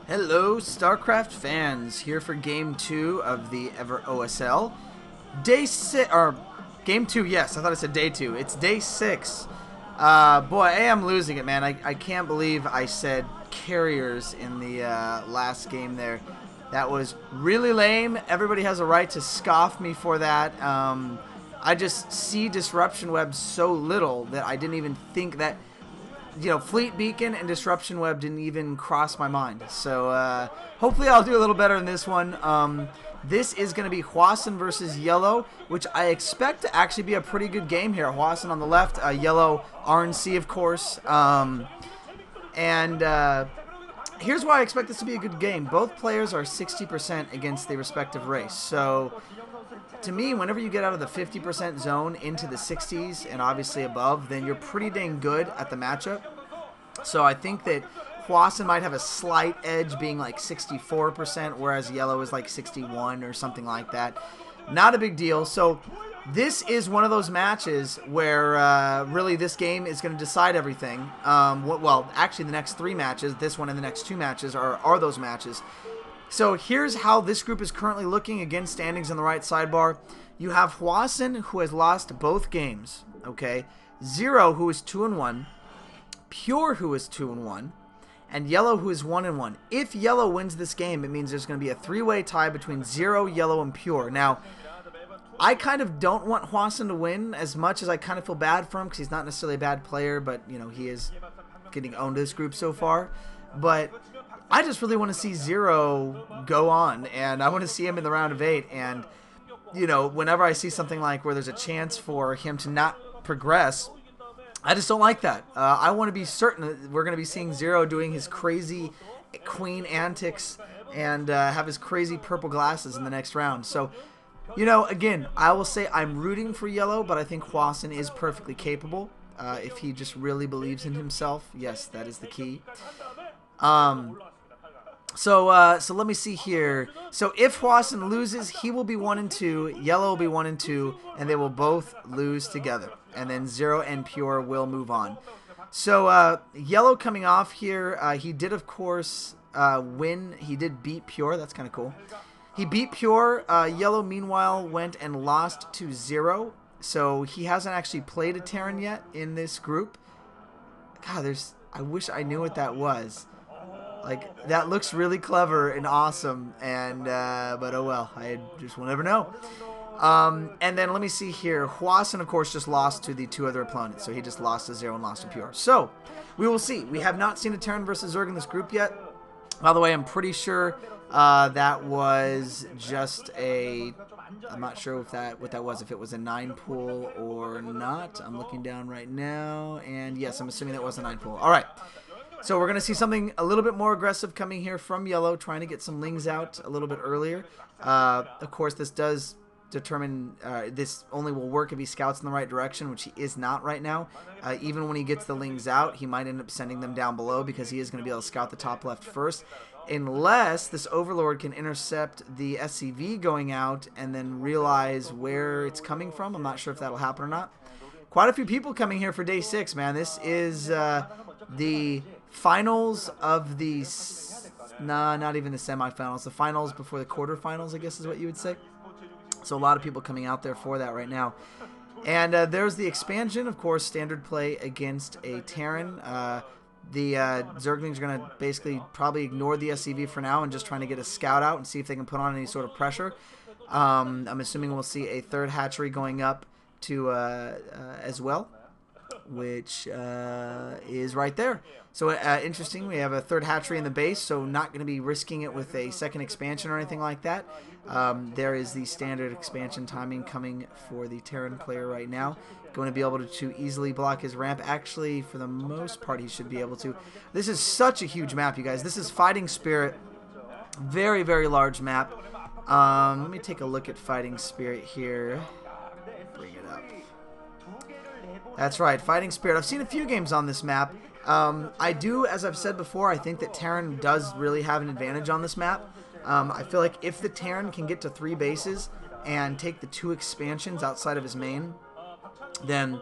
Hello, StarCraft fans. Here for Game 2 of the Ever OSL. Day 6, or Game 2, yes. I thought I said Day 2. It's Day 6. Boy, I am losing it, man. I can't believe I said carriers in the last game there. That was really lame. Everybody has a right to scoff me for that. I just see Disruption Web so little that I didn't even think that... Fleet Beacon and Disruption Web didn't even cross my mind. So hopefully I'll do a little better in this one. This is going to be Hwasin versus Yellow, which I expect to actually be a pretty good game here. Hwasin on the left, Yellow ArnC, of course. Here's why I expect this to be a good game. Both players are 60% against the respective race. So to me, whenever you get out of the 50% zone into the 60s and obviously above, then you're pretty dang good at the matchup. So I think that Hwasin might have a slight edge being like 64%, whereas Yellow is like 61 or something like that. Not a big deal. So this is one of those matches where really this game is going to decide everything. Well, actually the next 3 matches, this one and the next 2 matches are those matches. So here's how this group is currently looking again, standings on the right sidebar. You have Hwasin, who has lost both games, okay? Zero, who is 2-1. Pure, who is 2-1. And Yellow, who is 1-1. If Yellow wins this game, it means there's going to be a 3-way tie between Zero, Yellow, and Pure. Now, I kind of don't want Hwasin to win as much as I kind of feel bad for him because he's not necessarily a bad player, but, he is getting owned this group so far. But I just really want to see Zero go on, and I want to see him in the round of 8. And, whenever I see something like where there's a chance for him to not progress, I just don't like that. I want to be certain that we're going to be seeing Zero doing his crazy queen antics and have his crazy purple glasses in the next round. So, again, I will say I'm rooting for Yellow, but I think Hwasin is perfectly capable. If he just really believes in himself, yes, that is the key. So let me see here. So if Hwasin loses, he will be 1-2, Yellow will be 1-2, and they will both lose together. And then Zero and Pure will move on. So Yellow coming off here, he did of course win. He did beat Pure. That's kind of cool. He beat Pure. Yellow meanwhile went and lost to Zero. So he hasn't actually played a Terran yet in this group. God, I wish I knew what that was. Like, that looks really clever and awesome, and but oh well, I just will never know. And then let me see here. Hwasin, of course, just lost to the 2 other opponents, so he just lost to Zero and lost to Pure. So, we will see. We have not seen a Terran versus Zerg in this group yet. By the way, I'm pretty sure that was just a... I'm not sure what that was, if it was a 9 pool or not. I'm looking down right now, and yes, I'm assuming that was a 9 pool. All right. So we're going to see something a little bit more aggressive coming here from Yellow, trying to get some lings out a little bit earlier. Of course, this does determine, this only will work if he scouts in the right direction, which he is not right now. Even when he gets the lings out, he might end up sending them down below because he is going to be able to scout the top left first. Unless this Overlord can intercept the SCV going out and then realize where it's coming from. I'm not sure if that'll happen or not. Quite a few people coming here for Day 6, man. This is the finals of the... Nah, not even the semifinals. The finals before the quarterfinals, I guess is what you would say. So a lot of people coming out there for that right now. And there's the expansion, of course, standard play against a Terran. The Zerglings are going to basically probably ignore the SCV for now and just trying to get a scout out and see if they can put on any sort of pressure. I'm assuming we'll see a 3rd hatchery going up to as well, which is right there. So interesting, we have a 3rd hatchery in the base, so not going to be risking it with a 2nd expansion or anything like that. There is the standard expansion timing coming for the Terran player right now. Going to be able to easily block his ramp. Actually, for the most part, he should be able to. This is such a huge map, you guys. This is Fighting Spirit. Very, very large map. Let me take a look at Fighting Spirit here. Bring it up. That's right, Fighting Spirit. I've seen a few games on this map. I do, as I've said before, I think that Terran does really have an advantage on this map. I feel like if the Terran can get to 3 bases and take the 2 expansions outside of his main, then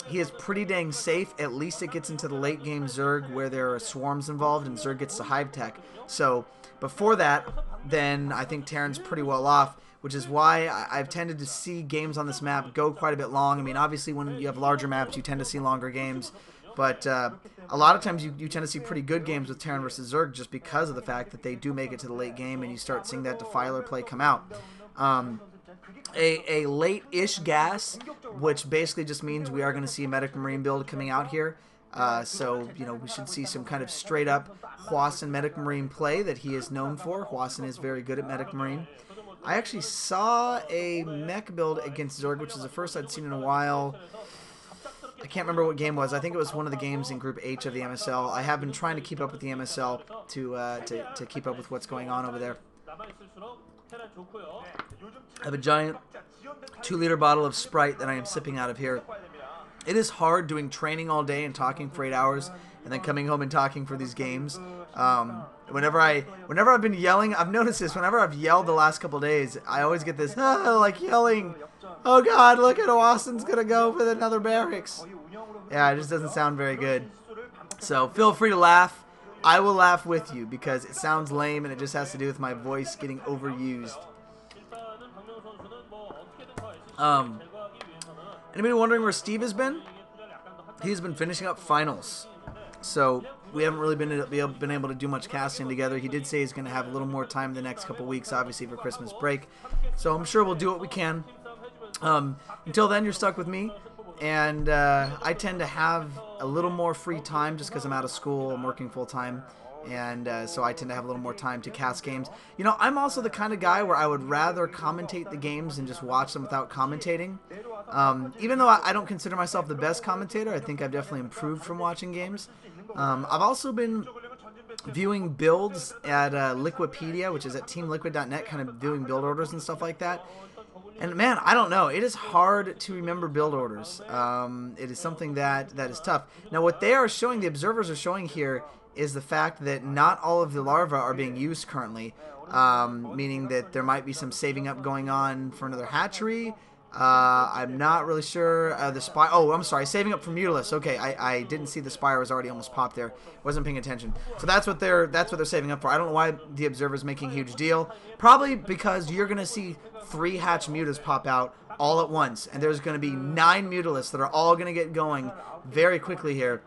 he is pretty dang safe. At least it gets into the late game Zerg where there are swarms involved and Zerg gets to hive tech. So before that, then I think Terran's pretty well off, which is why I've tended to see games on this map go quite a bit long. I mean, obviously when you have larger maps, you tend to see longer games, but a lot of times you tend to see pretty good games with Terran versus Zerg just because of the fact that they do make it to the late game and you start seeing that Defiler play come out. A late-ish gas, which basically just means we are going to see a Medic Marine build coming out here. So, you know, we should see some kind of straight-up Hwasin Medic Marine play that he is known for. Hwasin is very good at Medic Marine. I actually saw a mech build against Zerg, which is the first I'd seen in a while. I can't remember what game it was. I think it was one of the games in Group H of the MSL. I have been trying to keep up with the MSL to keep up with what's going on over there. I have a giant 2-liter bottle of Sprite that I am sipping out of here. It is hard doing training all day and talking for 8 hours and then coming home and talking for these games. Whenever I've been yelling, I've noticed this. Whenever I've yelled the last couple days, I always get this like yelling. Oh God, look at Hwasin's gonna go with another barracks. Yeah, it just doesn't sound very good. So feel free to laugh. I will laugh with you because it sounds lame and it just has to do with my voice getting overused. Anybody wondering where Steve has been? He's been finishing up finals. So we haven't really been able to do much casting together. He did say he's going to have a little more time the next couple weeks, obviously for Christmas break. So I'm sure we'll do what we can. Until then, you're stuck with me. And I tend to have a little more free time just because I'm out of school. I'm working full time. And so I tend to have a little more time to cast games. You know, I'm also the kind of guy where I would rather commentate the games and just watch them without commentating. Even though I don't consider myself the best commentator, I think I've definitely improved from watching games. I've also been viewing builds at Liquipedia, which is at teamliquid.net, kind of viewing build orders and stuff like that. And man, I don't know. It is hard to remember build orders. It is something that is tough. Now, what they are showing, the observers are showing here, is the fact that not all of the larvae are being used currently, meaning that there might be some saving up going on for another hatchery. I'm not really sure. The spire. Oh, I'm sorry. Saving up for Mutalisk. Okay, I didn't see the spire was already almost popped there. Wasn't paying attention. So that's what they're saving up for. I don't know why the observer's making a huge deal. Probably because you're gonna see 3 hatch mutas pop out all at once, and there's gonna be 9 Mutalisks that are all gonna get going very quickly here.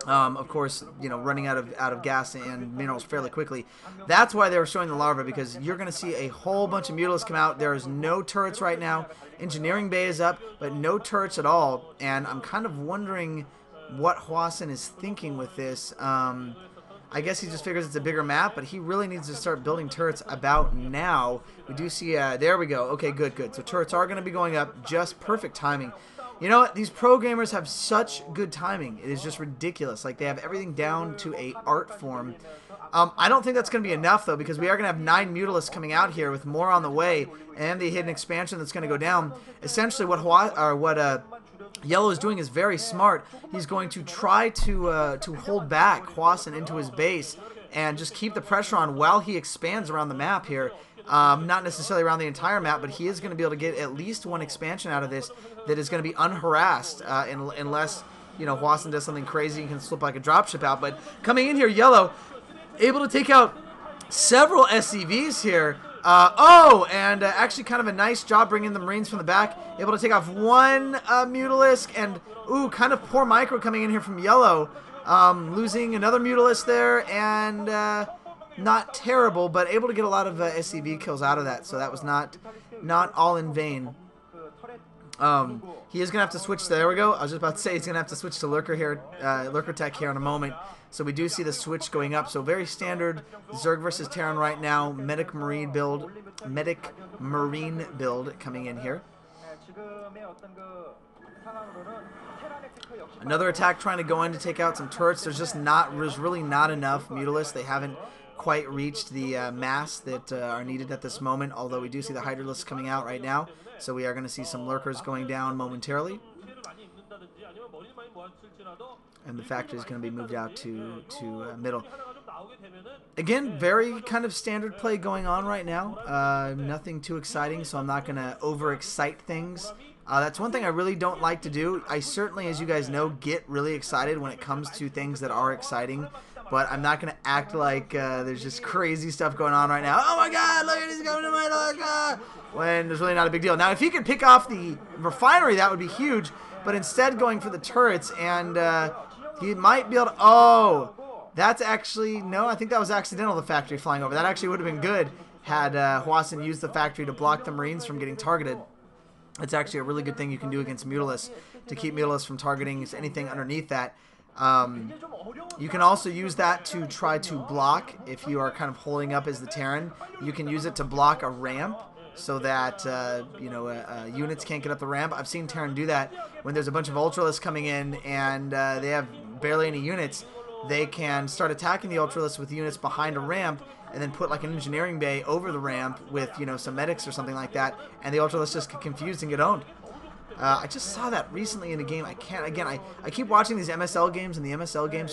Of course, you know, running out of gas and minerals fairly quickly. That's why they were showing the larvae, because you're going to see a whole bunch of Mutalisks come out. There is no turrets right now. Engineering Bay is up, but no turrets at all. And I'm kind of wondering what Hwasin is thinking with this. I guess he just figures it's a bigger map, but he really needs to start building turrets about now. We do see, there we go. Okay, good. So turrets are going to be going up. Just perfect timing. You know what? These pro gamers have such good timing. It is just ridiculous. Like, they have everything down to a art form. I don't think that's going to be enough, though, because we are going to have 9 Mutalisks coming out here with more on the way, and the hidden expansion that's going to go down. Essentially, what Yellow is doing is very smart. He's going to try to hold back Hwasin into his base and just keep the pressure on while he expands around the map here. Not necessarily around the entire map, but he is going to be able to get at least one expansion out of this that is going to be unharassed, unless, you know, Hwasin does something crazy and can slip like a dropship out. But coming in here, Yellow, able to take out several SCVs here. And actually kind of a nice job bringing the Marines from the back. Able to take off one Mutalisk, and, ooh, kind of poor micro coming in here from Yellow. Losing another Mutalisk there, and not terrible, but able to get a lot of SCV kills out of that, so that was not all in vain. He is going to have to switch. There we go. I was just about to say he's going to have to switch to Lurker here, Lurker Tech here in a moment. So we do see the switch going up. So very standard Zerg versus Terran right now. Medic Marine build coming in here. Another attack trying to go in to take out some turrets. There's really not enough Mutalisks. They haven't quite reached the mass that are needed at this moment, although we do see the Hydralisks coming out right now. So we are going to see some Lurkers going down momentarily. And the factory is going to be moved out to middle. Again, very kind of standard play going on right now. Nothing too exciting, so I'm not going to overexcite things. That's one thing I really don't like to do. I certainly, as you guys know, get really excited when it comes to things that are exciting, but I'm not going to act like there's just crazy stuff going on right now. Oh my god, look at he's coming to my dog! When there's really not a big deal. Now, if he could pick off the refinery, that would be huge, but instead going for the turrets, and he might be able to... Oh! That's actually... No, I think that was accidental, the factory flying over. That actually would have been good had Hwasin used the factory to block the Marines from getting targeted. It's actually a really good thing you can do against Mutalisk to keep Mutalisk from targeting anything underneath that. You can also use that to try to block if you are kind of holding up as the Terran. You can use it to block a ramp so that units can't get up the ramp. I've seen Terran do that when there's a bunch of Ultralisks coming in and they have barely any units. They can start attacking the Ultralisks with units behind a ramp and then put like an engineering bay over the ramp with, some medics or something like that, and the Ultralisks just get confused and get owned. I just saw that recently in a game. I keep watching these MSL games, and the MSL games